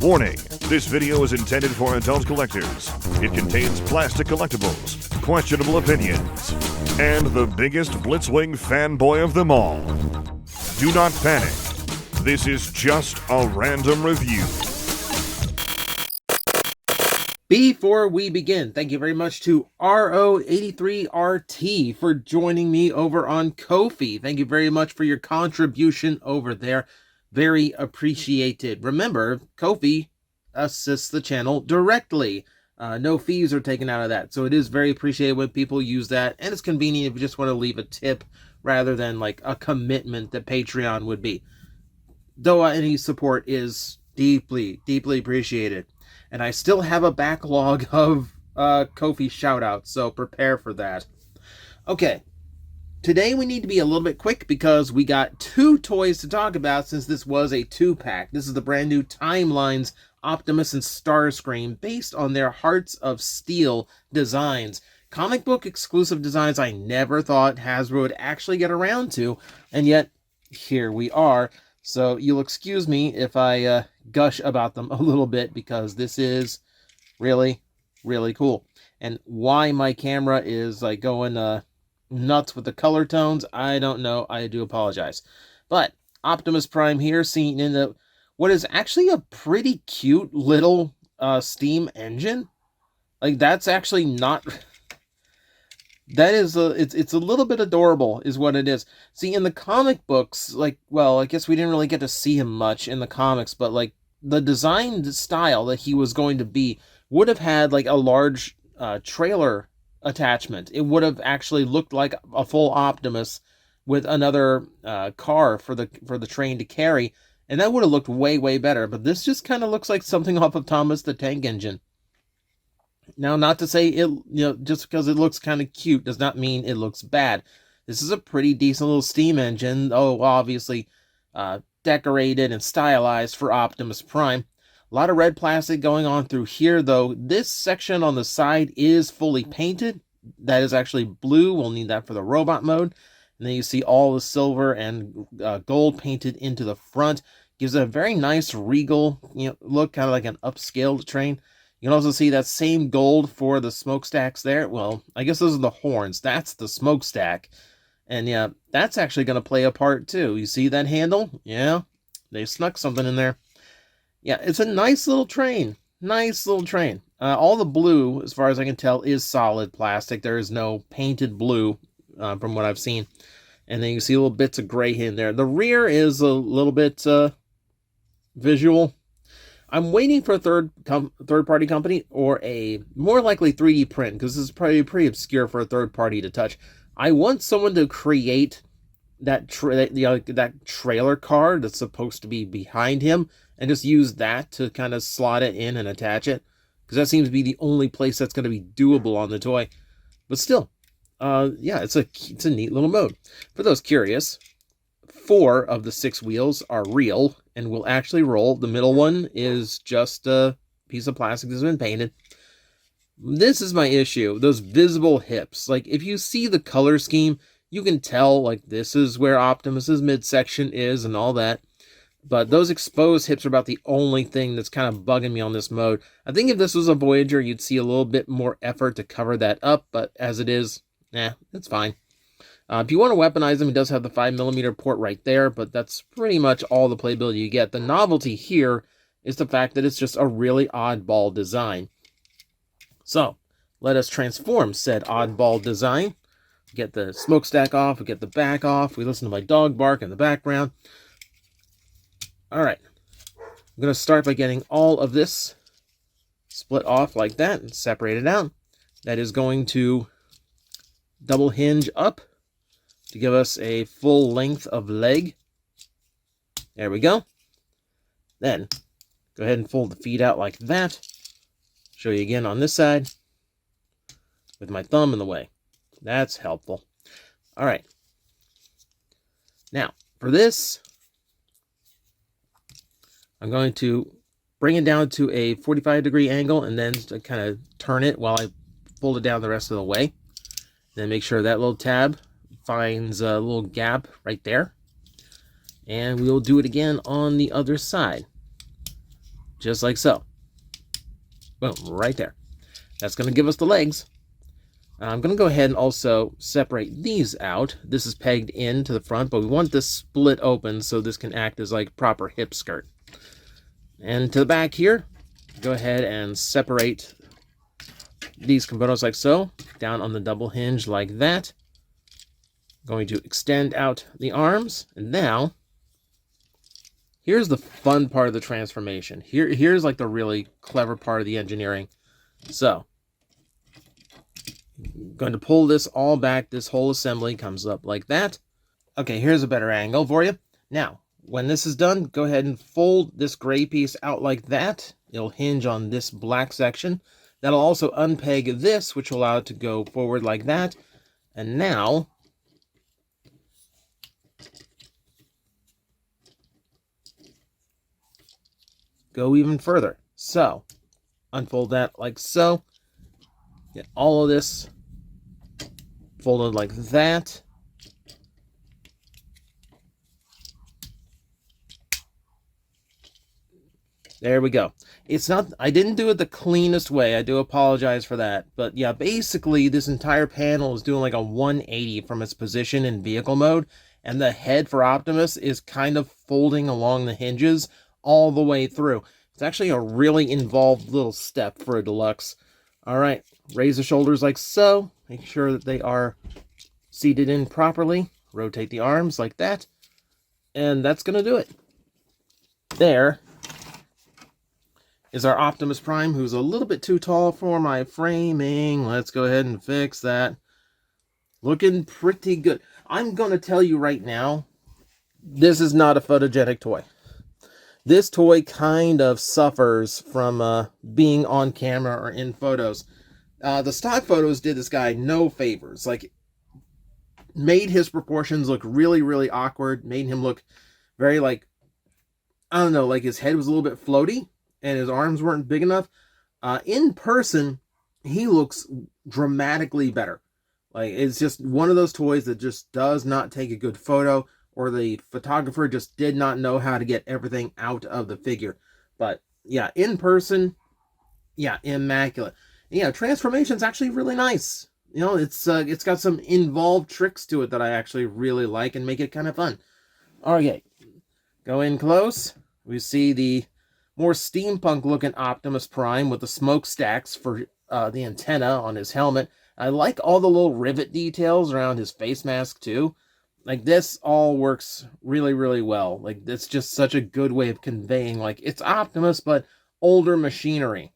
Warning, this video is intended for adult collectors. It contains plastic collectibles, questionable opinions, and the biggest Blitzwing fanboy of them all. Do not panic. This is just a random review. Before we begin, thank you very much to RO83RT for joining me over on Ko-fi. Thank you very much for your contribution over there. Very appreciated. Remember, Ko-fi assists the channel directly. No fees are taken out of that. So it is very appreciated when people use that. And it's convenient if you just want to leave a tip rather than like a commitment that Patreon would be. Though any support is deeply, deeply appreciated. And I still have a backlog of Ko-fi shoutouts, so prepare for that. Okay, today we need to be a little bit quick because we got two toys to talk about since this was a two-pack. This is the brand new Timelines Optimus and Starscream based on their Hearts of Steel designs. Comic book exclusive designs I never thought Hasbro would actually get around to, and yet here we are. So you'll excuse me if I gush about them a little bit because this is really, really cool. And why my camera is like going nuts with the color tones, I don't know. I do apologize. But Optimus Prime here, seen in the what is actually a pretty cute little steam engine. Like that's actually not. That is it's a little bit adorable is what it is. See, in the comic books, like, well, I guess we didn't really get to see him much in the comics, but like the design style that he was going to be would have had like a large trailer attachment. It would have actually looked like a full Optimus with another car for the train to carry, and that would have looked way, way better. But this just kind of looks like something off of Thomas the Tank Engine. Now, not to say it, just because it looks kind of cute does not mean it looks bad. This is a pretty decent little steam engine, though obviously decorated and stylized for Optimus Prime. A lot of red plastic going on through here, though. This section on the side is fully painted. That is actually blue. We'll need that for the robot mode. And then you see all the silver and gold painted into the front. Gives it a very nice regal look, kind of like an upscaled train. You can also see that same gold for the smokestacks there. Well, I guess those are the horns. That's the smokestack. And yeah, that's actually going to play a part too. You see that handle? Yeah, they snuck something in there. Yeah, it's a nice little train. Nice little train. All the blue, as far as I can tell, is solid plastic. There is no painted blue from what I've seen. And then you see little bits of gray in there. The rear is a little bit visual. I'm waiting for a third-party company or a more likely 3D print because this is probably pretty obscure for a third party to touch. I want someone to create that trailer car that's supposed to be behind him and just use that to kind of slot it in and attach it because that seems to be the only place that's going to be doable on the toy. But still, yeah, it's a neat little mode. For those curious, 4 of the 6 wheels are real and will actually roll. The middle one is just a piece of plastic that's been painted. This is my issue. Those visible hips. Like, if you see the color scheme, you can tell, like, this is where Optimus's midsection is and all that. But those exposed hips are about the only thing that's kind of bugging me on this mode. I think if this was a Voyager, you'd see a little bit more effort to cover that up. But as it is, it's fine. If you want to weaponize him, he does have the 5mm port right there, but that's pretty much all the playability you get. The novelty here is the fact that it's just a really oddball design. So, let us transform said oddball design. Get the smokestack off, we get the back off, we listen to my dog bark in the background. Alright, I'm going to start by getting all of this split off like that and separate it out. That is going to double hinge up to give us a full length of leg. There we go. Then, go ahead and fold the feet out like that. Show you again on this side with my thumb in the way. That's helpful. All right. Now, for this, I'm going to bring it down to a 45-degree angle and then kind of turn it while I fold it down the rest of the way. Then make sure that little tab finds a little gap right there. And we'll do it again on the other side. just like so. Boom, right there. That's going to give us the legs. I'm going to go ahead and also separate these out. This is pegged into the front, but we want this split open so this can act as like proper hip skirt. And to the back here, go ahead and separate these components like so, down on the double hinge like that. Going to extend out the arms, and now here's the fun part of the transformation. Here's like the really clever part of the engineering. So, I'm going to pull this all back. This whole assembly comes up like that. Okay, here's a better angle for you. Now, when this is done, go ahead and fold this gray piece out like that. It'll hinge on this black section. That'll also unpeg this, which will allow it to go forward like that. And now, go even further. So, unfold that like so. Get all of this folded like that. There we go. It's not, I didn't do it the cleanest way. I do apologize for that. But yeah, basically this entire panel is doing like a 180 from its position in vehicle mode. And the head for Optimus is kind of folding along the hinges all the way through. It's actually a really involved little step for a deluxe. All right, raise the shoulders like so. Make sure that they are seated in properly. Rotate the arms like that. And that's going to do it. There is our Optimus Prime, who's a little bit too tall for my framing. Let's go ahead and fix that. Looking pretty good. I'm going to tell you right now, this is not a photogenic toy. This toy kind of suffers from being on camera or in photos. The stock photos did this guy no favors. Like, made his proportions look really, really awkward. Made him look very, like, I don't know, like his head was a little bit floaty. And his arms weren't big enough. In person, he looks dramatically better. Like, it's just one of those toys that just does not take a good photo, or the photographer just did not know how to get everything out of the figure. But yeah, in person, yeah, immaculate. Yeah, transformation's actually really nice. You know, it's got some involved tricks to it that I actually really like and make it kind of fun. Okay, go in close. We see the more steampunk looking Optimus Prime with the smokestacks for the antenna on his helmet. I like all the little rivet details around his face mask too. Like, this all works really, really well. Like, it's just such a good way of conveying, like, it's Optimus, but older machinery.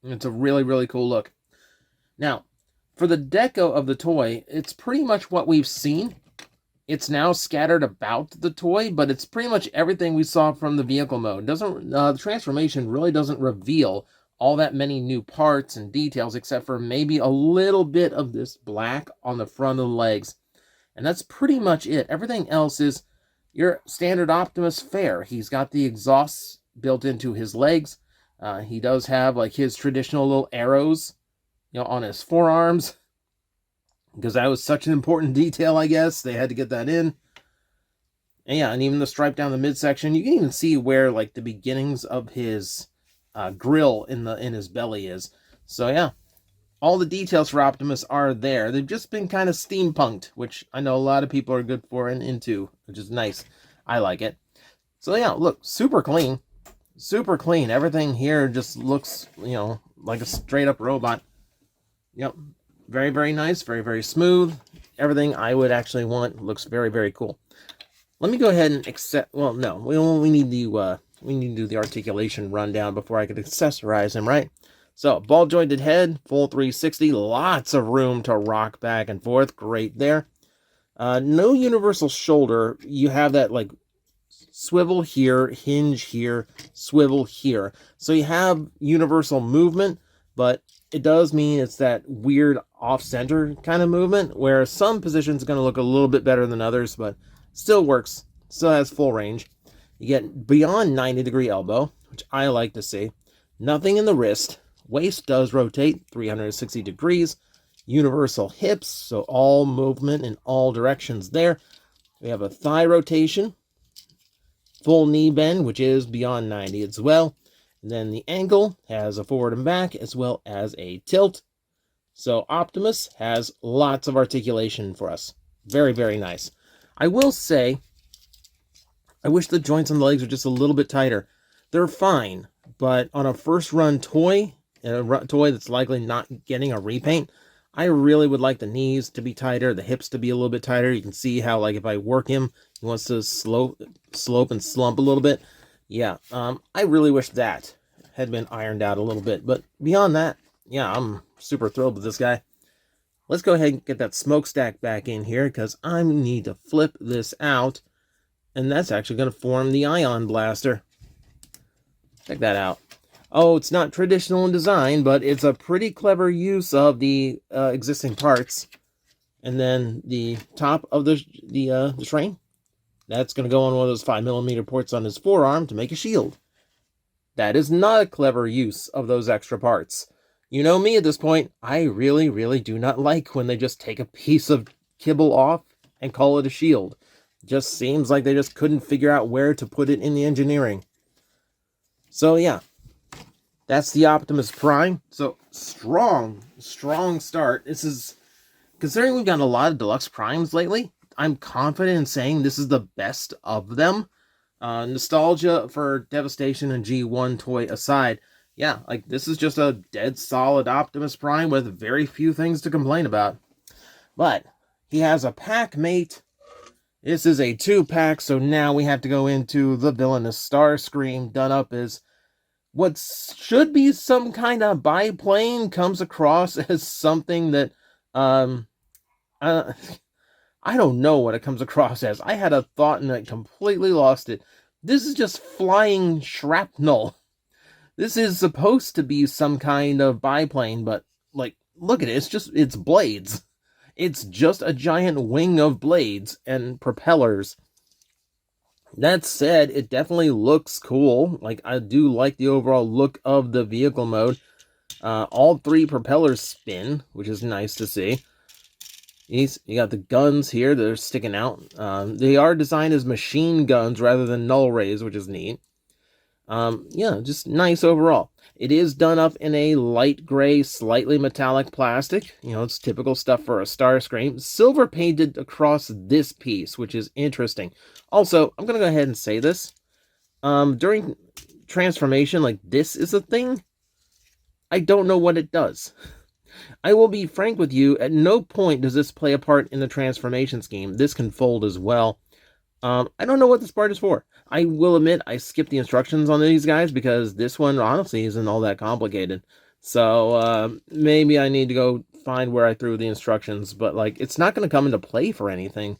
It's a really, really cool look. Now, for the deco of the toy, it's pretty much what we've seen. It's now scattered about the toy, but it's pretty much everything we saw from the vehicle mode. The transformation really doesn't reveal all that many new parts and details, except for maybe a little bit of this black on the front of the legs. And that's pretty much it. Everything else is your standard Optimus fare. He's got the exhausts built into his legs. He does have like his traditional little arrows, you know, on his forearms, because that was such an important detail, I guess. They had to get that in. And yeah, and even the stripe down the midsection. You can even see where like the beginnings of his grill in his belly is. So yeah, all the details for Optimus are there. They've just been kind of steampunked, which I know a lot of people are good for and into, which is nice. I like it. So yeah, look, super clean. Super clean. Everything here just looks, you know, like a straight up robot. Yep. Very, very nice. Very, very smooth. Everything I would actually want. Looks very, very cool. Let me go ahead and accept. Well, no, we need to do the articulation rundown before I could accessorize him, right? So, ball jointed head, full 360, lots of room to rock back and forth. Great there. No universal shoulder. You have that like swivel here, hinge here, swivel here. So you have universal movement, but it does mean it's that weird off-center kind of movement, where some positions are going to look a little bit better than others, but still works. Still has full range. You get beyond 90-degree elbow, which I like to see. Nothing in the wrist. Waist does rotate 360 degrees. Universal hips, so all movement in all directions there. We have a thigh rotation. Full knee bend, which is beyond 90 as well. And then the angle has a forward and back as well as a tilt. So Optimus has lots of articulation for us. Very, very nice. I will say, I wish the joints on the legs were just a little bit tighter. They're fine, but on a first run toy, a toy that's likely not getting a repaint, I really would like the knees to be tighter, the hips to be a little bit tighter. You can see how, like, if I work him, he wants to slope and slump a little bit. Yeah, I really wish that had been ironed out a little bit. But beyond that, yeah, I'm super thrilled with this guy. Let's go ahead and get that smokestack back in here, because I need to flip this out. And that's actually going to form the ion blaster. Check that out. Oh, it's not traditional in design, but it's a pretty clever use of the existing parts. And then the top of the train, that's going to go on one of those 5mm ports on his forearm to make a shield. That is not a clever use of those extra parts. You know me at this point, I really, really do not like when they just take a piece of kibble off and call it a shield. It just seems like they just couldn't figure out where to put it in the engineering. So yeah, that's the Optimus Prime. So strong start. This is, considering we've got a lot of Deluxe Primes lately, I'm confident in saying this is the best of them. Nostalgia for Devastation and G1 toy aside, yeah, like, this is just a dead solid Optimus Prime with very few things to complain about. But he has a pack mate. This is a 2-pack, so now we have to go into the villainous Starscream, done up as what should be some kind of biplane, comes across as something that, I don't know what it comes across as. I had a thought and I completely lost it. This is just flying shrapnel. This is supposed to be some kind of biplane, but, like, look at it. It's blades. It's just a giant wing of blades and propellers. That said, it definitely looks cool. Like, I do like the overall look of the vehicle mode. All 3 propellers spin, which is nice to see. You got the guns here that are sticking out. They are designed as machine guns rather than null rays, which is neat. Yeah, just nice overall. It is done up in a light gray, slightly metallic plastic. You know, it's typical stuff for a Starscream. Silver painted across this piece, which is interesting. Also, I'm going to go ahead and say this. During transformation, like, this is a thing. I don't know what it does. I will be frank with you, at no point does this play a part in the transformation scheme. This can fold as well. I don't know what this part is for. I will admit I skipped the instructions on these guys because this one honestly isn't all that complicated. So maybe I need to go find where I threw the instructions, but, like, it's not going to come into play for anything.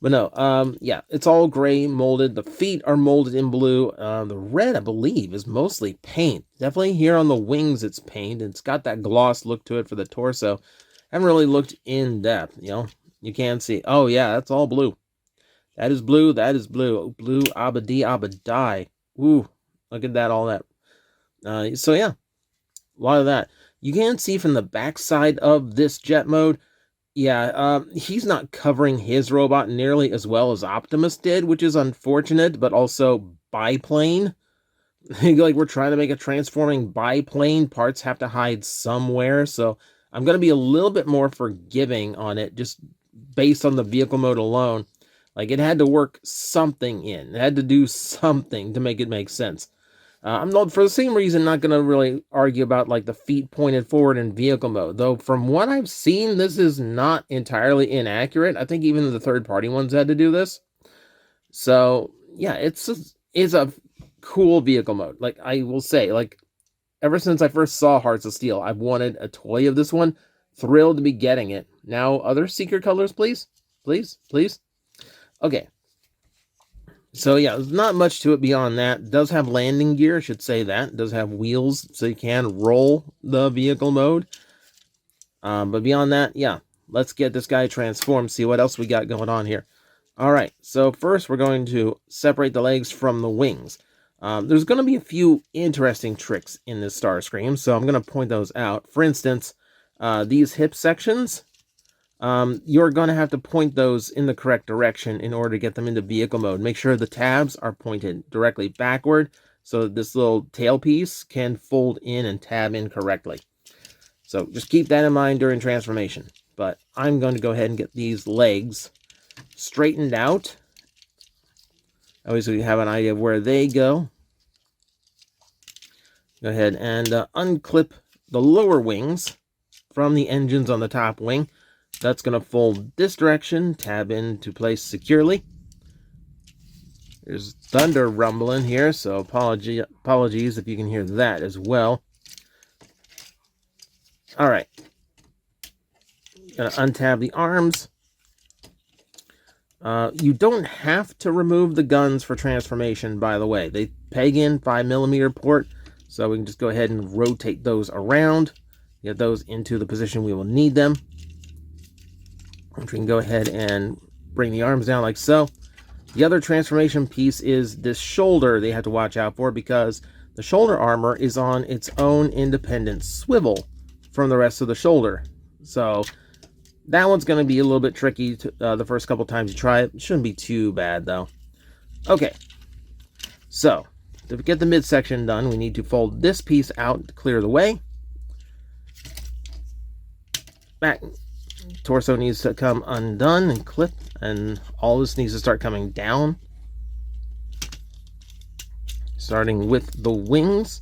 But no, yeah, it's all gray molded. The feet are molded in blue. The red, I believe, is mostly paint. Definitely here on the wings it's paint. It's got that gloss look to it for the torso. Haven't really looked in depth, you know. You can see. Oh, yeah, that's all blue. That is blue. That is blue. Blue abadi abadai. Ooh, look at that, all that. So, yeah, a lot of that. You can see from the backside of this jet mode, yeah, he's not covering his robot nearly as well as Optimus did, which is unfortunate, but also biplane. Like, we're trying to make a transforming biplane. Parts have to hide somewhere, so I'm going to be a little bit more forgiving on it, just based on the vehicle mode alone. Like, it had to work something in. It had to do something to make it make sense. I'm not, for the same reason, not going to really argue about, like, the feet pointed forward in vehicle mode. Though, from what I've seen, this is not entirely inaccurate. I think even the third-party ones had to do this. So, yeah, it's a cool vehicle mode. Like, I will say, like, ever since I first saw Hearts of Steel, I've wanted a toy of this one. Thrilled to be getting it. Now, other secret colors, please? Please? Please? Okay. So, yeah, there's not much to it beyond that. It does have landing gear, I should say that. It does have wheels, so you can roll the vehicle mode. But beyond that, yeah, let's get this guy transformed, see what else we got going on here. Alright, so first we're going to separate the legs from the wings. There's going to be a few interesting tricks in this Starscream, so I'm going to point those out. For instance, these hip sections, you're going to have to point those in the correct direction in order to get them into vehicle mode. Make sure the tabs are pointed directly backward. so that this little tail piece can fold in and tab in correctly. So just keep that in mind during transformation. But I'm going to go ahead and get these legs straightened out. Obviously, you have an idea of where they go. Go ahead and unclip the lower wings from the engines on the top wing. That's going to fold this direction, tab into place securely. There's thunder rumbling here, so apologies if you can hear that as well. Alright. Gonna untab the arms. You don't have to remove the guns for transformation, by the way. They peg in 5mm port, so we can just go ahead and rotate those around. Get those into the position we will need them. Which we can go ahead and bring the arms down like so. The other transformation piece is this shoulder they have to watch out for, because the shoulder armor is on its own independent swivel from the rest of the shoulder. So that one's going to be a little bit tricky to, the first couple times you try it. It shouldn't be too bad though. Okay, so to get the midsection done, we need to fold this piece out to clear the way. Back torso needs to come undone and clip, and all this needs to start coming down. Starting with the wings.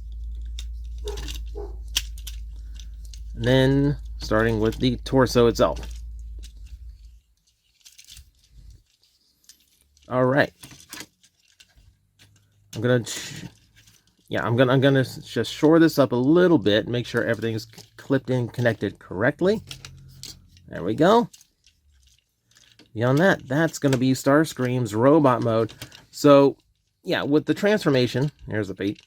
And then starting with the torso itself. All right. I'm gonna just shore this up a little bit, make sure everything's clipped in, connected correctly. There we go. Beyond that, that's going to be Starscream's robot mode. So, yeah, with the transformation, here's the feet.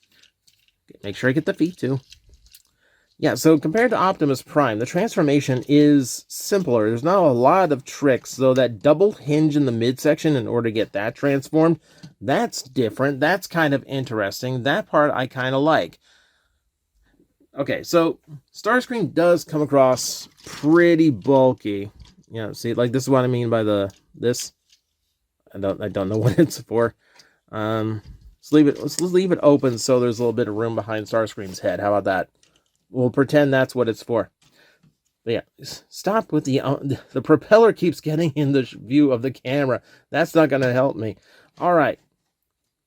Make sure I get the feet too. Yeah, so compared to Optimus Prime, the transformation is simpler. There's not a lot of tricks, though that double hinge in the midsection in order to get that transformed, that's different. That's kind of interesting. That part I kind of like. Okay, so Starscream does come across pretty bulky. You know, see, like this is what I mean by this. I don't know what it's for. Let's leave it open so there's a little bit of room behind Starscream's head. How about that? We'll pretend that's what it's for. But yeah, stop with the propeller keeps getting in the view of the camera. That's not going to help me. All right.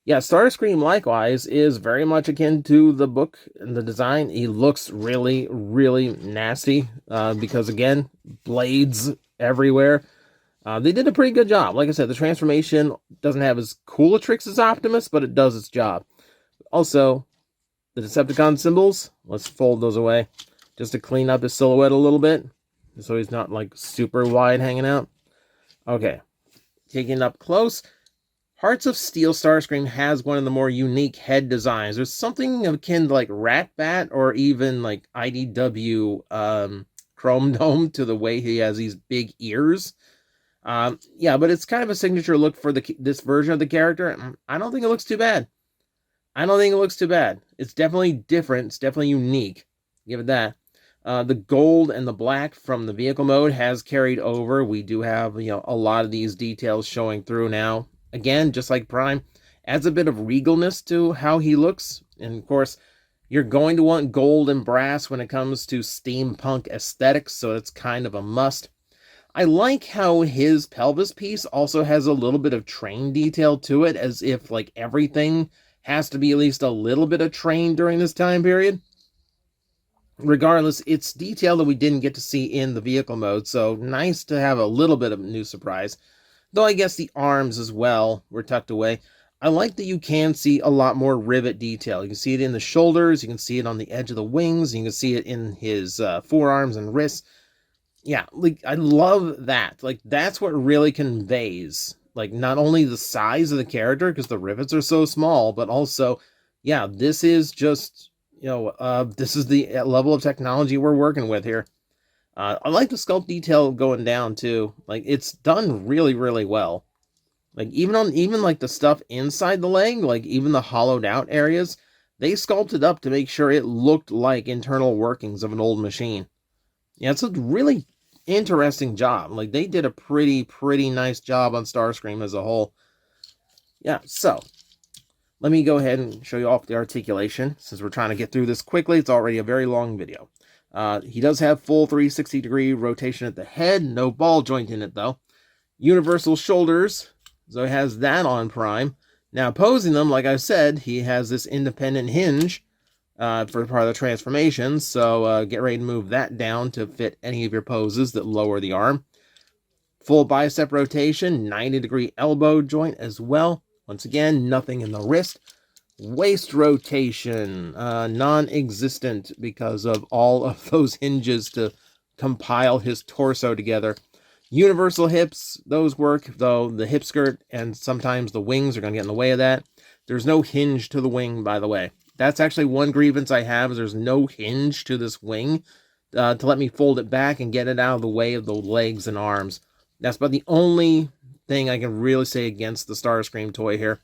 Yeah, Starscream likewise is very much akin to the book and the design. He looks really, really nasty because, again, blades everywhere. They did a pretty good job. Like I said, the transformation doesn't have as cool a tricks as Optimus, but it does its job. Also, the Decepticon symbols, let's fold those away just to clean up his silhouette a little bit so he's not like super wide hanging out. Okay, taking it up close. Hearts of Steel Starscream has one of the more unique head designs. There's something akin to like Rat Bat or even like IDW Chrome Dome to the way he has these big ears. Yeah, but it's kind of a signature look for this version of the character. I don't think it looks too bad. It's definitely different. It's definitely unique. Give it that. The gold and the black from the vehicle mode has carried over. We do have, you know, a lot of these details showing through now. Again, just like Prime, adds a bit of regalness to how he looks. And of course, you're going to want gold and brass when it comes to steampunk aesthetics, so it's kind of a must. I like how his pelvis piece also has a little bit of train detail to it, as if like everything has to be at least a little bit of train during this time period. Regardless, it's detail that we didn't get to see in the vehicle mode, so nice to have a little bit of a new surprise. Though I guess the arms as well were tucked away. I like that you can see a lot more rivet detail. You can see it in the shoulders, you can see it on the edge of the wings, you can see it in his forearms and wrists. Yeah, like I love that. Like that's what really conveys, like not only the size of the character because the rivets are so small, but also, yeah, this is just, you know, this is the level of technology we're working with here. I like the sculpt detail going down too. Like it's done really, really well. Like even like the stuff inside the leg, like even the hollowed out areas, they sculpted up to make sure it looked like internal workings of an old machine. Yeah, it's a really interesting job. Like they did a pretty nice job on Starscream as a whole. Yeah, so Let me go ahead and show you off the articulation. Since we're trying to get through this quickly, it's already a very long video. He does have full 360-degree rotation at the head. No ball joint in it, though. Universal shoulders, so he has that on prime. Now, posing them, like I said, he has this independent hinge for part of the transformation, so get ready to move that down to fit any of your poses that lower the arm. Full bicep rotation, 90-degree elbow joint as well. Once again, nothing in the wrist. Waist rotation, non-existent because of all of those hinges to compile his torso together. Universal hips, those work, though the hip skirt and sometimes the wings are going to get in the way of that. There's no hinge to the wing, by the way. That's actually one grievance I have, is there's no hinge to this wing to let me fold it back and get it out of the way of the legs and arms. That's about the only thing I can really say against the Starscream toy here.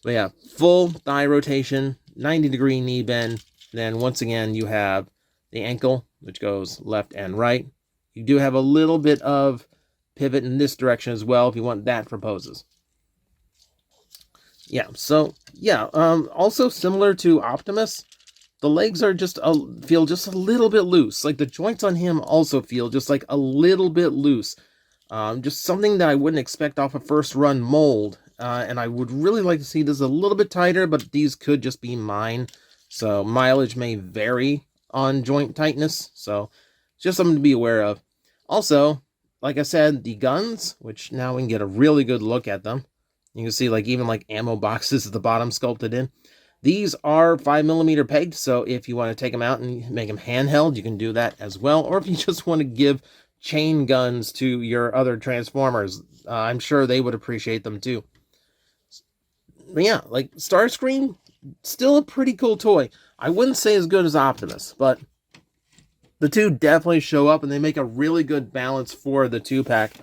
But yeah, full thigh rotation, 90-degree knee bend. Then once again, you have the ankle, which goes left and right. You do have a little bit of pivot in this direction as well if you want that for poses. Yeah, so yeah, also similar to Optimus, the legs are feel just a little bit loose. Like the joints on him also feel just like a little bit loose. Just something that I wouldn't expect off a first run mold. And I would really like to see this a little bit tighter, but these could just be mine. So mileage may vary on joint tightness. So just something to be aware of. Also, like I said, the guns, which now we can get a really good look at them. You can see even ammo boxes at the bottom sculpted in. These are 5mm pegged, so if you want to take them out and make them handheld, you can do that as well. Or if you just want to give chain guns to your other Transformers, I'm sure they would appreciate them too. But yeah, Starscream, still a pretty cool toy. I wouldn't say as good as Optimus, but the two definitely show up and they make a really good balance for the 2-pack.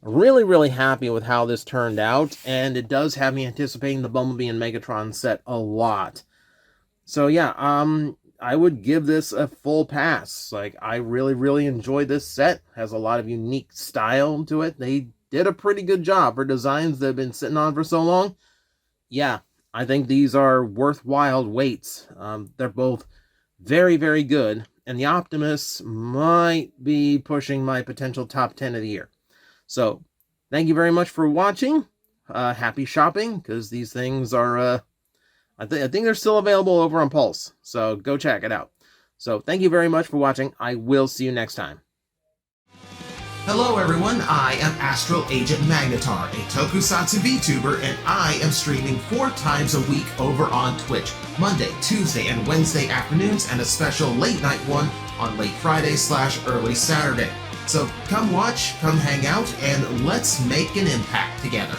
Really, really happy with how this turned out, and it does have me anticipating the Bumblebee and Megatron set a lot. So yeah, I would give this a full pass. I really, really enjoyed this set. Has a lot of unique style to it. They did a pretty good job for designs that have been sitting on for so long. Yeah, I think these are worthwhile waits. They're both very, very good. And the Optimus might be pushing my potential top 10 of the year. So, thank you very much for watching. Happy shopping, because these things are, I think they're still available over on Pulse. So, go check it out. So, thank you very much for watching. I will see you next time. Hello everyone, I am Astral Agent Magnetar, a Tokusatsu VTuber, and I am streaming 4 times a week over on Twitch, Monday, Tuesday, and Wednesday afternoons, and a special late night one on late Friday/early Saturday. So come watch, come hang out, and let's make an impact together.